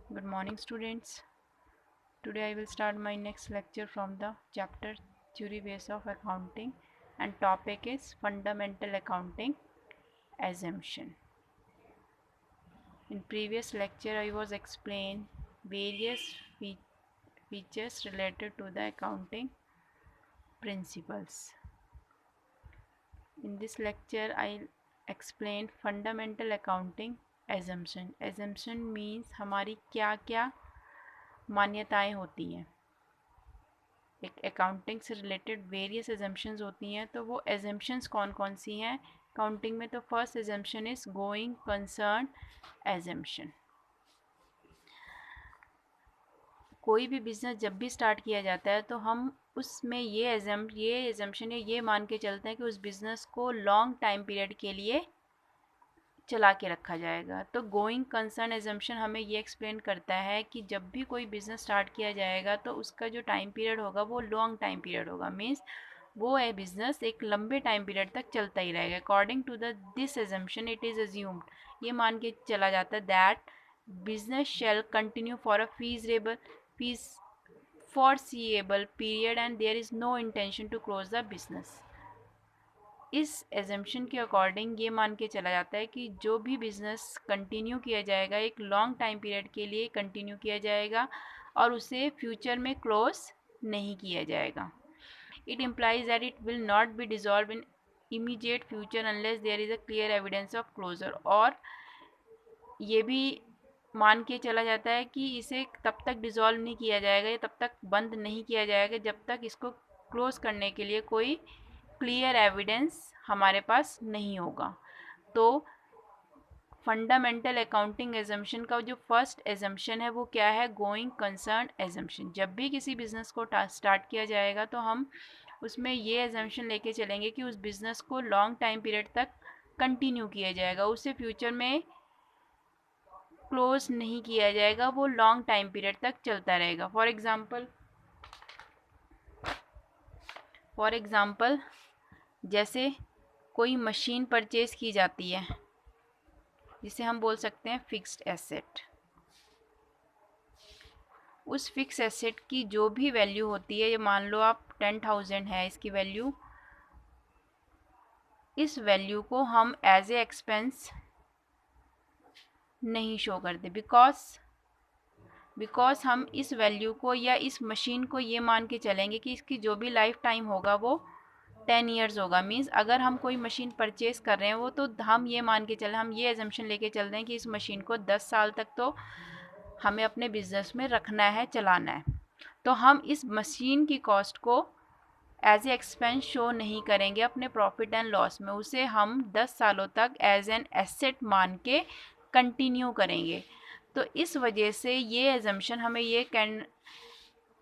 Good morning, students. Today I will start my next lecture from the chapter Theory Base of Accounting, and topic is Fundamental Accounting Assumption. In previous lecture I was explained various features related to the accounting principles. In this lecture I explain fundamental accounting assumption. Assumption means हमारी क्या क्या मान्यताएं होती हैं। एक accounting से related various assumptions होती हैं, तो वो एजम्पशंस कौन कौन सी हैं अकाउंटिंग में। तो first assumption is going concern assumption. कोई भी बिजनेस जब भी स्टार्ट किया जाता है तो हम उसमें ये एजम्पशन ये मान के चलते हैं कि उस बिज़नेस को लॉन्ग टाइम पीरियड के लिए चला के रखा जाएगा। तो गोइंग कंसर्न एजम्पशन हमें ये एक्सप्लेन करता है कि जब भी कोई बिज़नेस स्टार्ट किया जाएगा तो उसका जो टाइम पीरियड होगा वो लॉन्ग टाइम पीरियड होगा। मीन्स वो है बिज़नेस एक लंबे टाइम पीरियड तक चलता ही रहेगा। According to this assumption it is assumed, ये मान के चला जाता है that business shall continue for a fees foreseeable period and there is no intention to close the business। इस एजम्पशन के अकॉर्डिंग ये मान के चला जाता है कि जो भी बिज़नेस कंटिन्यू किया जाएगा एक लॉन्ग टाइम पीरियड के लिए कंटिन्यू किया जाएगा और उसे फ्यूचर में क्लोज नहीं किया जाएगा। It implies that it will not be dissolve in immediate future unless there is a clear evidence of closure. और ये भी मान के चला जाता है कि इसे तब तक डिज़ोल्व नहीं किया जाएगा या तब तक बंद नहीं किया जाएगा जब तक इसको क्लोज करने के लिए कोई क्लियर एविडेंस हमारे पास नहीं होगा। तो फंडामेंटल अकाउंटिंग एजम्पशन का जो फर्स्ट एजम्पशन है वो क्या है, गोइंग कंसर्न एजम्पशन। जब भी किसी बिज़नेस को स्टार्ट किया जाएगा तो हम उसमें ये एजम्पशन लेके चलेंगे कि उस बिज़नेस को लॉन्ग टाइम पीरियड तक कंटिन्यू किया जाएगा, उससे फ्यूचर में क्लोज नहीं किया जाएगा, वो लॉन्ग टाइम पीरियड तक चलता रहेगा। फॉर एग्ज़ाम्पल जैसे कोई मशीन परचेज की जाती है जिसे हम बोल सकते हैं फिक्स्ड एसेट। उस फिक्स एसेट की जो भी वैल्यू होती है, ये मान लो आप 10,000 है इसकी वैल्यू, इस वैल्यू को हम एज ए एक्सपेंस नहीं शो करते बिकॉज हम इस वैल्यू को या इस मशीन को ये मान के चलेंगे कि इसकी जो भी लाइफ टाइम होगा वो 10 ईयर्स होगा। मीन्स अगर हम कोई मशीन परचेज कर रहे हैं वो, तो हम ये मान के चलें, हम ये एजम्पशन लेके चल रहे हैं कि इस मशीन को 10 साल तक तो हमें अपने बिजनेस में रखना है, चलाना है। तो हम इस मशीन की कॉस्ट को एज ए एक्सपेंस शो नहीं करेंगे अपने प्रॉफिट एंड लॉस में, उसे हम 10 सालों तक एज एन एसेट मान के कंटिन्यू करेंगे। तो इस वजह से ये एजम्पशन हमें ये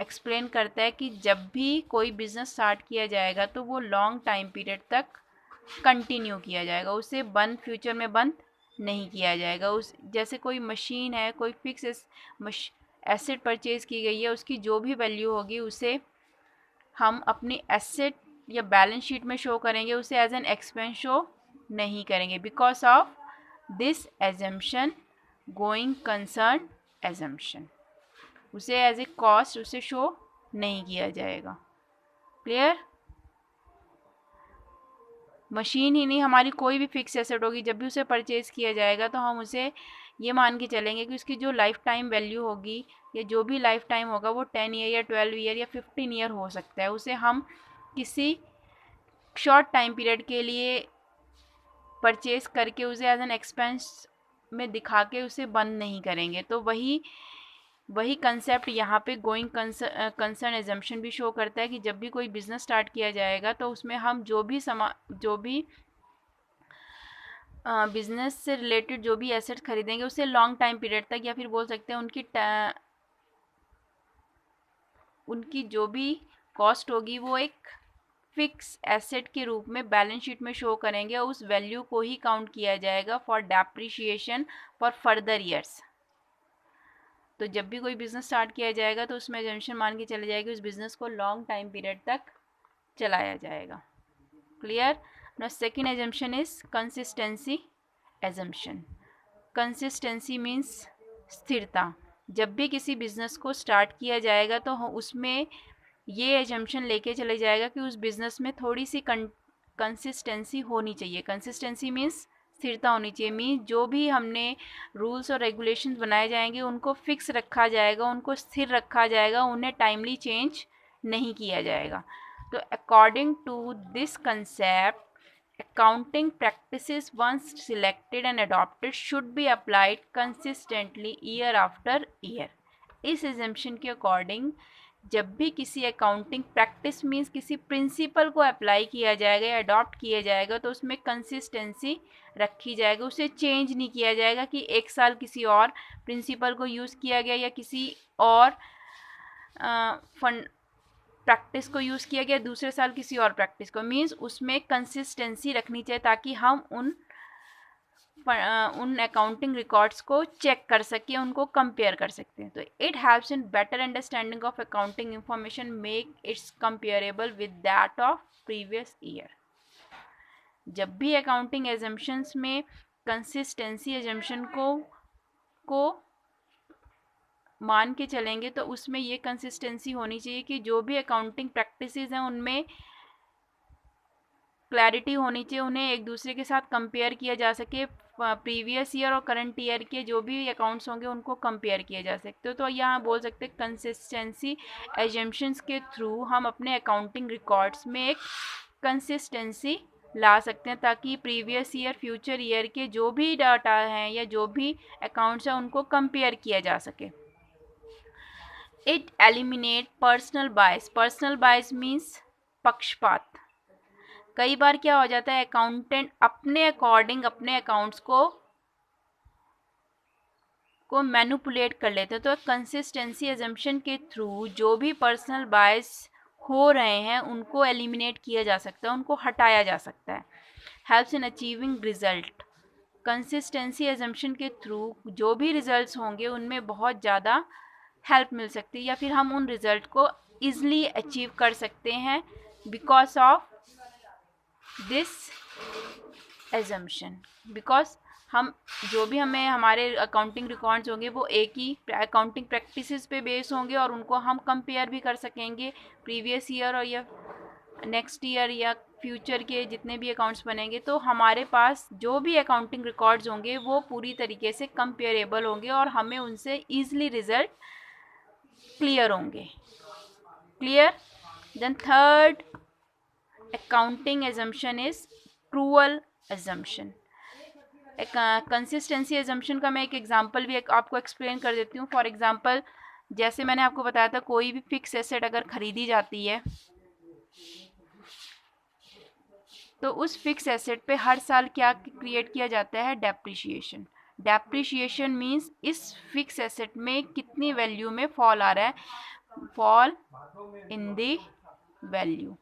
एक्सप्लेन करता है कि जब भी कोई बिज़नेस स्टार्ट किया जाएगा तो वो लॉन्ग टाइम पीरियड तक कंटिन्यू किया जाएगा, उसे फ्यूचर में बंद नहीं किया जाएगा। उस जैसे कोई मशीन है, कोई फिक्स एसेट परचेज की गई है, उसकी जो भी वैल्यू होगी उसे हम अपनी एसेट या बैलेंस शीट में शो करेंगे, उसे एज एन एक्सपेंस शो नहीं करेंगे because of this assumption, going concern assumption. उसे एज ए कॉस्ट उसे शो नहीं किया जाएगा। क्लियर? मशीन ही नहीं, हमारी कोई भी फिक्स एसेट होगी, जब भी उसे परचेज किया जाएगा तो हम उसे ये मान के चलेंगे कि उसकी जो लाइफ टाइम वैल्यू होगी या जो भी लाइफ टाइम होगा वो 10 ईयर या 12 ईयर या 15 ईयर हो सकता है। उसे हम किसी शॉर्ट टाइम पीरियड के लिए परचेज करके उसे एज एन एक्सपेंस में दिखा के उसे बंद नहीं करेंगे। तो वही कंसेप्ट यहाँ पे गोइंग कंसर्न एजम्पशन भी शो करता है कि जब भी कोई बिज़नेस स्टार्ट किया जाएगा तो उसमें हम जो भी बिज़नेस से रिलेटेड जो भी एसेट खरीदेंगे उसे लॉन्ग टाइम पीरियड तक, या फिर बोल सकते हैं उनकी जो भी कॉस्ट होगी वो एक फिक्स एसेट के रूप में बैलेंस शीट में शो करेंगे और उस वैल्यू को ही काउंट किया जाएगा for depreciation for further years. तो जब भी कोई बिज़नेस स्टार्ट किया जाएगा तो उसमें एजम्पशन मान के चले जाएगी उस बिज़नेस को लॉन्ग टाइम पीरियड तक चलाया जाएगा। Clear? Now second assumption is consistency assumption. Consistency means स्थिरता। जब भी किसी बिज़नेस को स्टार्ट किया जाएगा तो उसमें ये एजम्पशन लेके चले जाएगा कि उस बिज़नेस में थोड़ी सी कंसिस्टेंसी होनी चाहिए। कंसिस्टेंसी मीन्स स्थिरता होनी चाहिए। मीन्स जो भी हमने रूल्स और रेगुलेशंस बनाए जाएंगे उनको फिक्स रखा जाएगा, उनको स्थिर रखा जाएगा, उन्हें टाइमली चेंज नहीं किया जाएगा। तो according to this concept, accounting practices once selected and adopted should be applied consistently year after year। इस assumption के अकॉर्डिंग जब भी किसी अकाउंटिंग प्रैक्टिस मीन्स किसी प्रिंसिपल को अप्लाई किया जाएगा या अडॉप्ट किया जाएगा तो उसमें कंसिस्टेंसी रखी जाएगी, उसे चेंज नहीं किया जाएगा कि एक साल किसी और प्रिंसिपल को यूज़ किया गया या किसी और फंड प्रैक्टिस को यूज़ किया गया, दूसरे साल किसी और प्रैक्टिस को। मीन्स उसमें कंसिस्टेंसी रखनी चाहिए ताकि हम उन अकाउंटिंग रिकॉर्ड्स को चेक कर सकें, उनको कंपेयर कर सकते हैं। तो it helps in better understanding of accounting information, make it's comparable with that of previous year. जब भी अकाउंटिंग एजम्पशंस में कंसिस्टेंसी एजम्पशन को मान के चलेंगे तो उसमें ये कंसिस्टेंसी होनी चाहिए कि जो भी अकाउंटिंग प्रैक्टिसेस हैं उनमें क्लैरिटी होनी चाहिए, उन्हें एक दूसरे के साथ कंपेयर किया जा सके, प्रीवियस ईयर और करंट ईयर के जो भी अकाउंट्स होंगे उनको कंपेयर किया जा सकते। तो यहाँ बोल सकते हैं कंसिस्टेंसी एजम्पशंस के थ्रू हम अपने अकाउंटिंग रिकॉर्ड्स में एक कंसिस्टेंसी ला सकते हैं ताकि प्रीवियस ईयर फ्यूचर ईयर के जो भी डाटा हैं या जो भी अकाउंट्स हैं उनको कंपेयर किया जा सके। It eliminate personal bias. Personal bias means पक्षपात। कई बार क्या हो जाता है, अकाउंटेंट अपने अकॉर्डिंग अपने अकाउंट्स को मैनिपुलेट कर लेते हैं। तो कंसिस्टेंसी एजम्पशन के थ्रू जो भी पर्सनल बायस हो रहे हैं उनको एलिमिनेट किया जा सकता है, उनको हटाया जा सकता है। Helps in achieving result. Consistency assumption के थ्रू जो भी रिजल्ट्स होंगे उनमें बहुत ज़्यादा हेल्प मिल सकती है या फिर हम उन रिजल्ट को ईज़िली अचीव कर सकते हैं because of this assumption. Because हम जो भी हमें हमारे अकाउंटिंग रिकॉर्ड्स होंगे वो एक ही अकाउंटिंग प्रैक्टिसेस पे बेस होंगे और उनको हम कंपेयर भी कर सकेंगे प्रीवियस ईयर और या नेक्स्ट ईयर या फ्यूचर के जितने भी अकाउंट्स बनेंगे। तो हमारे पास जो भी अकाउंटिंग रिकॉर्ड्स होंगे वो पूरी तरीके से कंपेरेबल होंगे और हमें उनसे ईजिली रिजल्ट क्लियर होंगे। Clear? Then third accounting assumption is accrual assumption. Consistency assumption का मैं एक एग्जांपल भी आपको एक्सप्लेन कर देती हूँ। फॉर एग्जांपल जैसे मैंने आपको बताया था कोई भी फिक्स एसेट अगर खरीदी जाती है तो उस फिक्स एसेट पे हर साल क्या क्रिएट किया जाता है, डेप्रिशिएशन। डेप्रिशिएशन मीन्स इस फिक्स एसेट में कितनी वैल्यू में फॉल आ रहा है, फॉल इन द वैल्यू,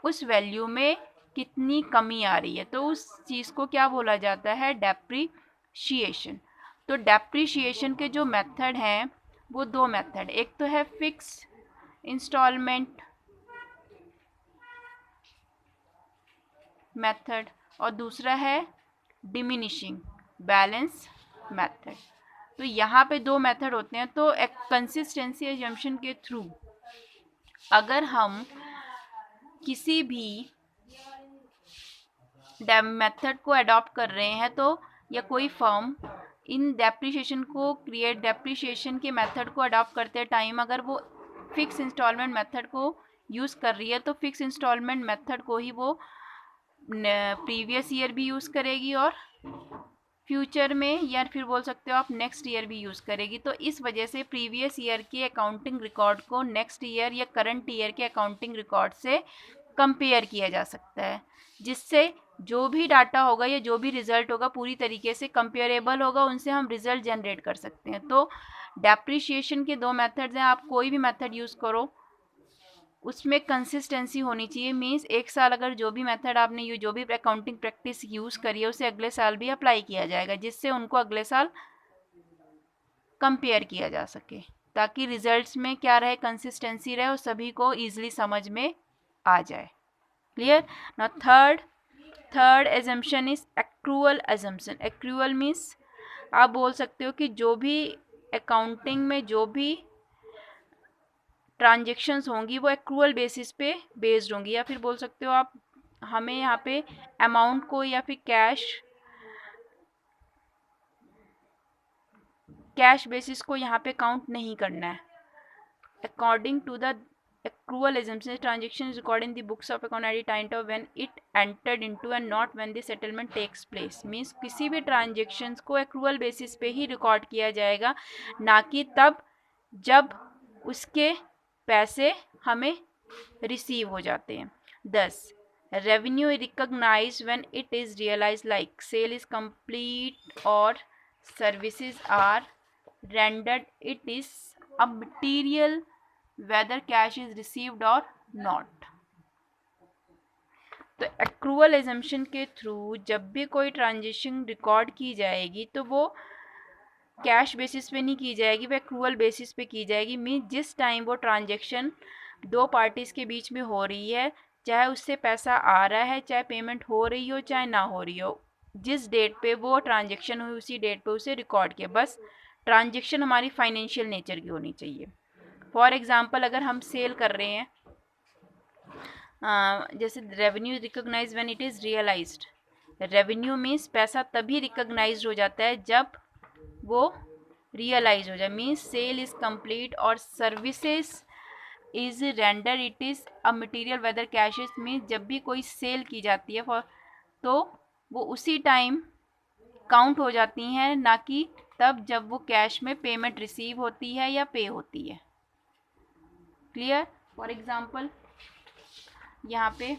उस वैल्यू में कितनी कमी आ रही है, तो उस चीज़ को क्या बोला जाता है, डेप्रिशिएशन। तो डेप्रिशिएशन के जो मेथड हैं वो दो मेथड, एक तो है फिक्स इंस्टॉलमेंट मेथड और दूसरा है डिमिनिशिंग बैलेंस मेथड। तो यहाँ पे दो मेथड होते हैं। तो एक कंसिस्टेंसी एजम्पशन के थ्रू अगर हम किसी भी मेथड को अडॉप्ट कर रहे हैं तो या कोई फर्म इन डेप्रिशिएशन के मेथड को अडॉप्ट करते टाइम अगर वो फिक्स इंस्टॉलमेंट मेथड को यूज़ कर रही है तो फिक्स इंस्टॉलमेंट मेथड को ही वो प्रीवियस ईयर भी यूज़ करेगी और फ्यूचर में या फिर बोल सकते हो आप नेक्स्ट ईयर भी यूज़ करेगी। तो इस वजह से प्रीवियस ईयर के अकाउंटिंग रिकॉर्ड को नेक्स्ट ईयर या करंट ईयर के अकाउंटिंग रिकॉर्ड से कंपेयर किया जा सकता है, जिससे जो भी डाटा होगा या जो भी रिजल्ट होगा पूरी तरीके से कंपेरेबल होगा, उनसे हम रिजल्ट जनरेट कर सकते हैं। तो डेप्रिशिएशन के दो मेथड्स हैं, आप कोई भी मेथड यूज़ करो उसमें कंसिस्टेंसी होनी चाहिए। मीन्स एक साल अगर जो भी मेथड आपने जो भी अकाउंटिंग प्रैक्टिस यूज़ करी है उसे अगले साल भी अप्लाई किया जाएगा, जिससे उनको अगले साल कंपेयर किया जा सके ताकि रिजल्ट्स में क्या रहे, कंसिस्टेंसी रहे और सभी को ईजिली समझ में आ जाए। Clear? Now third assumption is accrual assumption. Accrual means आप बोल सकते हो कि जो भी अकाउंटिंग में जो भी ट्रांजेक्शन्स होंगी वो एक्रूअल बेसिस पे बेस्ड होंगी, या फिर बोल सकते हो आप हमें यहाँ पे अमाउंट को या फिर कैश बेसिस को यहाँ पे काउंट नहीं करना है. According to the accrual assumption, transaction is recorded in the books of account at the time of when it entered into and not when the settlement takes place. Means किसी भी transactions को accrual basis पे ही record किया जाएगा, ना कि तब जब उसके पैसे हमें रिसीव हो जाते हैं. 10. Revenue recognized when it is realized, like sale is complete or services are rendered. It is a material whether cash is received or not. तो एक्रूअल एजम्पशन के थ्रू जब भी कोई ट्रांजेक्शन रिकॉर्ड की जाएगी तो वो कैश बेसिस पे नहीं की जाएगी, वो एक्रूअल बेसिस पे की जाएगी. मीन जिस टाइम वो ट्रांजेक्शन दो पार्टीज़ के बीच में हो रही है, चाहे उससे पैसा आ रहा है, चाहे पेमेंट हो रही हो, चाहे ना हो रही हो, जिस डेट पे वो ट्रांजेक्शन हुई उसी डेट पे उसे रिकॉर्ड किया. बस ट्रांजेक्शन हमारी फाइनेंशियल नेचर की होनी चाहिए. फॉर एग्ज़ाम्पल अगर हम सेल कर रहे हैं, जैसे revenue recognise when it is realised. Revenue means पैसा तभी रिकॉग्नाइज हो जाता है जब वो रियलाइज हो जाए. मीन्स सेल इज़ कंप्लीट और services is render. It is a material whether cash is. Means जब भी कोई सेल की जाती है तो वो उसी टाइम काउंट हो जाती हैं, ना कि तब जब वो कैश में पेमेंट रिसीव होती है या पे होती है. क्लियर? फॉर एग्जाम्पल यहाँ पे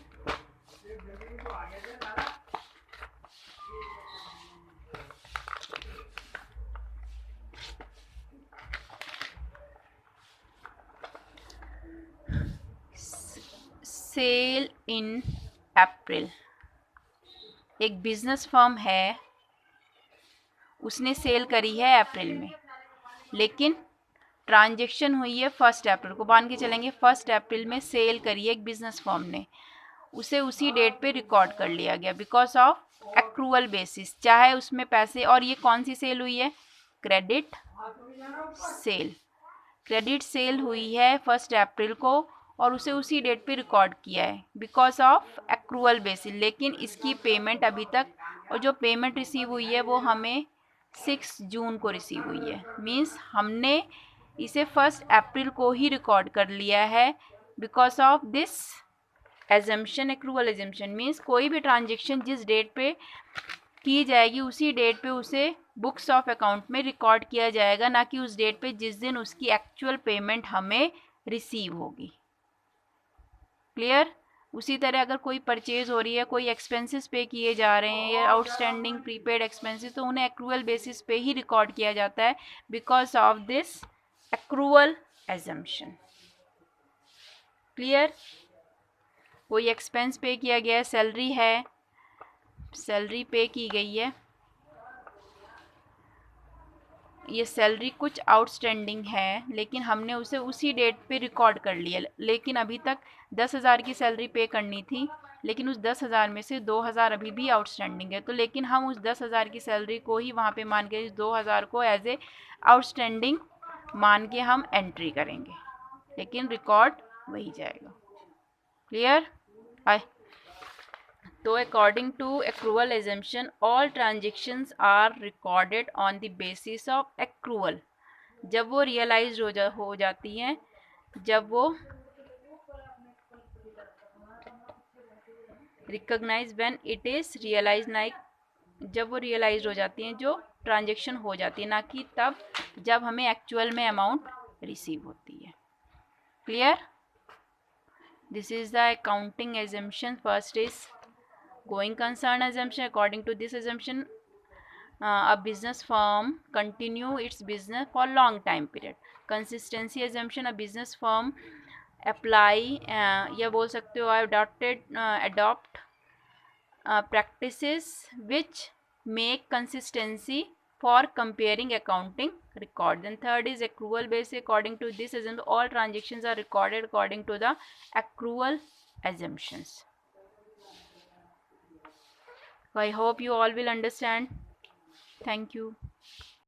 सेल इन अप्रैल. एक बिजनेस फर्म है, उसने सेल करी है अप्रैल में, लेकिन ट्रांजेक्शन हुई है 1 अप्रैल को. मान के चलेंगे 1 अप्रैल में सेल करी है एक बिजनेस फर्म ने, उसे उसी डेट पे रिकॉर्ड कर लिया गया बिकॉज ऑफ एक्रूअल बेसिस. चाहे उसमें पैसे, और ये कौन सी सेल हुई है? Credit sale. क्रेडिट सेल हुई है 1 अप्रैल को और उसे उसी डेट पे रिकॉर्ड किया है बिकॉज ऑफ एक्रूअल बेसिस. लेकिन इसकी पेमेंट अभी तक, और जो पेमेंट रिसीव हुई है वो हमें 6 जून को रिसीव हुई है. मीन्स हमने इसे 1 अप्रैल को ही रिकॉर्ड कर लिया है because of this assumption. Accrual assumption means कोई भी ट्रांजेक्शन जिस डेट पे की जाएगी उसी डेट पे उसे बुक्स ऑफ अकाउंट में रिकॉर्ड किया जाएगा, ना कि उस डेट पे जिस दिन उसकी एक्चुअल पेमेंट हमें रिसीव होगी. क्लियर? उसी तरह अगर कोई परचेज हो रही है, कोई एक्सपेंसेस पे किए जा रहे हैं या आउटस्टैंडिंग प्रीपेड एक्सपेंसेस, तो उन्हें एक्रूअल बेसिस पे ही रिकॉर्ड किया जाता है because of this accrual assumption. Clear? कोई एक्सपेंस पे किया गया है, सैलरी है, सैलरी पे की गई है, ये सैलरी कुछ आउटस्टैंडिंग है लेकिन हमने उसे उसी डेट पे रिकॉर्ड कर लिया. लेकिन अभी तक 10,000 की सैलरी पे करनी थी, लेकिन उस 10,000 में से 2,000 अभी भी आउटस्टैंडिंग है, तो लेकिन हम उस 10,000 की सैलरी को ही वहाँ पे मान के, इस 2,000 को एज ए आउटस्टैंडिंग मान के हम एंट्री करेंगे, लेकिन रिकॉर्ड वही जाएगा. क्लियर? आए तो according to accrual assumption all transactions are recorded on the basis of accrual. जब वो रियलाइज हो जाती हैं, जब वो recognise when it is realise, like जब वो रियलाइज हो जाती हैं, जो ट्रांजेक्शन हो जाती है, ना कि तब जब हमें एक्चुअल में अमाउंट रिसीव होती है. Clear? This is the accounting assumption. First is going concern assumption. According to this assumption, a business firm continue its business for long time period. Consistency assumption, a business firm apply या बोल सकते हो adopt practices which make consistency for comparing accounting record. Then third is accrual base. According to this assumption, all transactions are recorded according to the accrual assumptions. I hope you all will understand. Thank you.